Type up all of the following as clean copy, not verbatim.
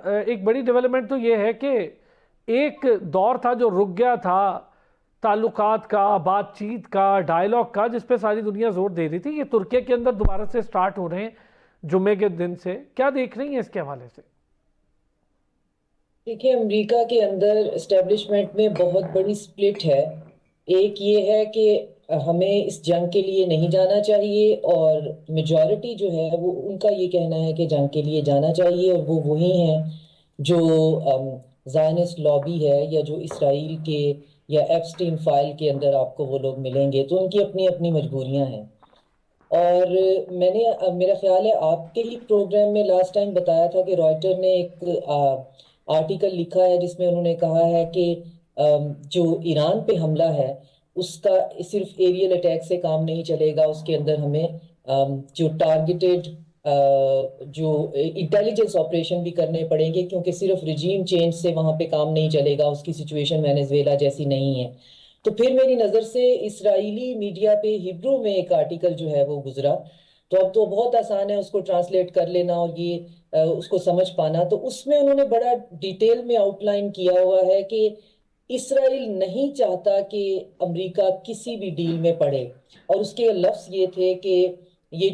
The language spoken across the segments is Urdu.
ایک بڑی ڈیولپمنٹ تو یہ ہے کہ ایک دور تھا جو رک گیا تھا تعلقات کا، بات چیت کا، ڈائیلاگ کا، جس پہ ساری دنیا زور دے رہی تھی. یہ ترکیہ کے اندر دوبارہ سے سٹارٹ ہو رہے ہیں جمعے کے دن سے. کیا دیکھ رہی ہیں اس کے حوالے سے؟ دیکھیں، امریکہ کے اندر اسٹیبلشمنٹ میں بہت بڑی سپلٹ ہے. ایک یہ ہے کہ ہمیں اس جنگ کے لیے نہیں جانا چاہیے، اور میجورٹی جو ہے وہ ان کا یہ کہنا ہے کہ جنگ کے لیے جانا چاہیے، اور وہ وہی ہیں جو زائنسٹ لابی ہے یا جو اسرائیل کے یا ایپسٹین فائل کے اندر آپ کو وہ لوگ ملیں گے، تو ان کی اپنی اپنی مجبوریاں ہیں. اور میں نے میرا خیال ہے آپ کے ہی پروگرام میں لاسٹ ٹائم بتایا تھا کہ رائٹر نے ایک آرٹیکل لکھا ہے جس میں انہوں نے کہا ہے کہ جو ایران پہ حملہ ہے اس کا صرف ایریل اٹیک سے کام نہیں چلے گا، اس کے اندر ہمیں جو ٹارگیٹڈ جو انٹیلیجنس آپریشن بھی کرنے پڑیں گے، کیونکہ صرف رجیم چینج سے وہاں پہ کام نہیں چلے گا، اس کی سچویشن وینزویلا جیسی نہیں ہے. تو پھر میری نظر سے اسرائیلی میڈیا پہ ہبرو میں ایک آرٹیکل جو ہے وہ گزرا، تو اب تو بہت آسان ہے اس کو ٹرانسلیٹ کر لینا اور یہ اس کو سمجھ پانا. تو اس میں انہوں نے بڑا ڈیٹیل میں آؤٹ لائن کیا ہوا ہے کہ اسرائیل نہیں چاہتا کہ امریکہ کسی بھی ڈیل میں پڑے، اور اس کے لفظ یہ تھے کہ یہ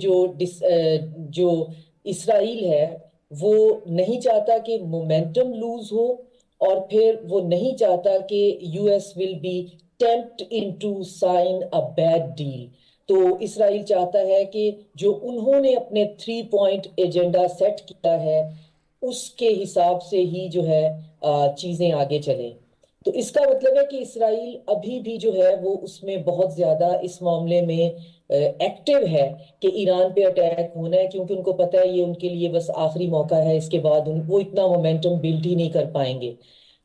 جو اسرائیل ہے وہ نہیں چاہتا کہ مومنٹم لوز ہو، اور پھر وہ نہیں چاہتا کہ U S will be tempt into sign a bad deal. تو اسرائیل چاہتا ہے کہ جو انہوں نے اپنے 3 پوائنٹ ایجنڈا سیٹ کیا ہے اس کے حساب سے ہی جو ہے چیزیں آگے چلیں. تو اس کا مطلب ہے کہ اسرائیل ابھی بھی جو ہے وہ اس میں بہت زیادہ اس معاملے میں ایکٹیو ہے کہ ایران پہ اٹیک ہونا ہے، کیونکہ ان کو پتہ ہے یہ ان کے لیے بس آخری موقع ہے، اس کے بعد وہ اتنا مومنٹم بلڈ ہی نہیں کر پائیں گے.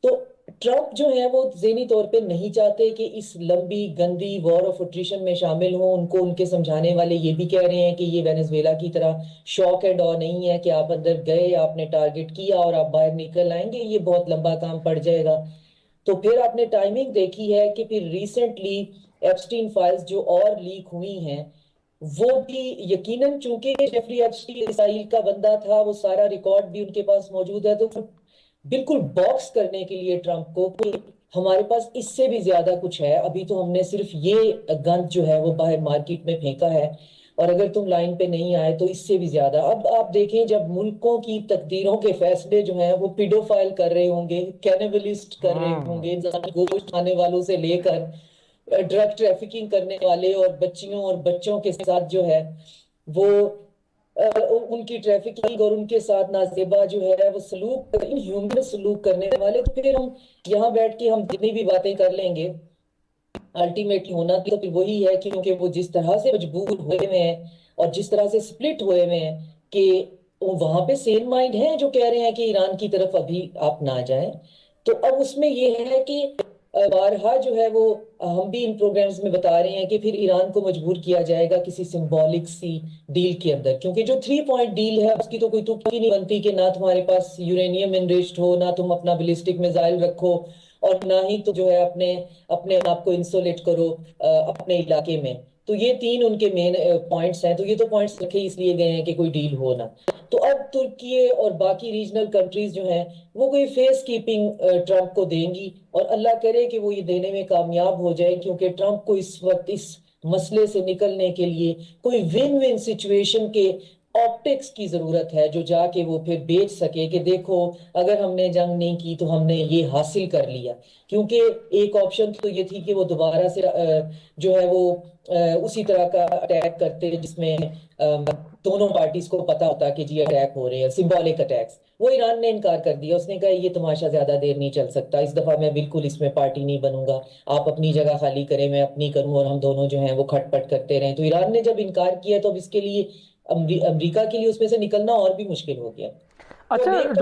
تو ٹرمپ جو ہے وہ ذہنی طور پہ نہیں چاہتے کہ اس لمبی گندی وار آف اٹریشن میں شامل ہوں. ان کو ان کے سمجھانے والے یہ بھی کہہ رہے ہیں کہ یہ وینزویلا کی طرح شاک اینڈ آ نہیں ہے کہ آپ اندر گئے، آپ نے ٹارگٹ کیا اور آپ باہر نکل آئیں گے، یہ بہت لمبا کام پڑ جائے گا. تو پھر آپ نے ٹائمنگ دیکھی ہے کہ پھر ریسنٹلی ایپسٹین فائلز جو اور لیک ہوئی ہیں وہ بھی یقیناً، چونکہ جیفری ایپسٹین اسرائیل کا بندہ تھا، وہ سارا ریکارڈ بھی ان کے پاس موجود ہے، تو بالکل باکس کرنے کے لیے ٹرمپ کو کہ ہمارے پاس اس سے بھی زیادہ کچھ ہے، ابھی تو ہم نے صرف یہ گند جو ہے وہ باہر مارکیٹ میں پھینکا ہے، اور اگر تم لائن پہ نہیں آئے تو اس سے بھی زیادہ. اب آپ دیکھیں جب ملکوں کی تقدیروں کے فیصلے جو ہیں وہ پیڈوفائل کر رہے ہوں گے، کینیبلسٹ کر رہے ہوں گے، انسانی گوشت کھانے والوں سے لے کر ڈرگ ٹریفکنگ کرنے والے اور بچیوں اور بچوں کے ساتھ جو ہے وہ ان کی ٹریفکنگ اور ان کے ساتھ نازیبا جو ہے وہ سلوک، ہیومن سلوک کرنے والے، تو پھر ہم یہاں بیٹھ کے ہم جتنی بھی باتیں کر لیں گے الٹیمیٹلی ہونا تو پھر وہی ہے، کیونکہ وہ جس طرح سے مجبور ہوئے ہوئے ہیں اور جس طرح سے سپلٹ ہوئے ہوئے ہیں کہ وہاں پہ سیم مائنڈ ہیں جو کہہ رہے ہیں کہ ایران کی طرف ابھی آپ نہ جائیں. تو اب اس میں یہ ہے کہ بارہا جو ہے وہ ہم بھی ان پروگرامز میں بتا رہے ہیں کہ پھر ایران کو مجبور کیا جائے گا کسی سمبولک سی ڈیل کے اندر، کیونکہ جو 3 پوائنٹ ڈیل ہے اس کی تو کوئی تک ہی نہیں بنتی کہ نہ تمہارے پاس یورینیم انریچڈ ہو، نہ تم اپنا بیلسٹک میزائل رکھو، اور نہ ہی تو جو ہے اپنے آپ کو انسولیٹ کرو اپنے علاقے میں. تو یہ 3 ان کے مین پوائنٹس ہیں، تو یہ تو پوائنٹس رکھے اس لیے گئے ہیں کہ کوئی ڈیل ہو نہ. تو اب ترکی اور باقی ریجنل کنٹریز جو ہیں وہ کوئی فیس کیپنگ ٹرمپ کو دیں گی، اور اللہ کرے کہ وہ یہ دینے میں کامیاب ہو جائے، کیونکہ ٹرمپ کو اس وقت اس مسئلے سے نکلنے کے لیے کوئی ون ون سچویشن کے آپٹکس کی ضرورت ہے جو جا کے وہ پھر بیچ سکے کہ دیکھو اگر ہم نے جنگ نہیں کی تو ہم نے یہ حاصل کر لیا. کیونکہ ایک آپشن تو یہ تھی کہ وہ دوبارہ سے جو ہے وہ اسی طرح کا اٹیک کرتے جس میں دونوں پارٹیز کو پتا ہوتا کہ جی اٹیک ہو رہے ہیں، سمبولک اٹیکس. وہ ایران نے انکار کر دیا، اس نے کہا یہ تماشا زیادہ دیر نہیں چل سکتا، اس دفعہ میں بالکل اس میں پارٹی نہیں بنوں گا، آپ اپنی جگہ خالی کریں میں اپنی کروں اور ہم دونوں جو ہیں وہ کھٹ پٹ کرتے رہیں. تو ایران نے جب انکار کیا تو اب اس کے لیے امریکہ کے لیے اس میں سے نکلنا اور بھی مشکل ہو گیا. تو اب ایک اچھا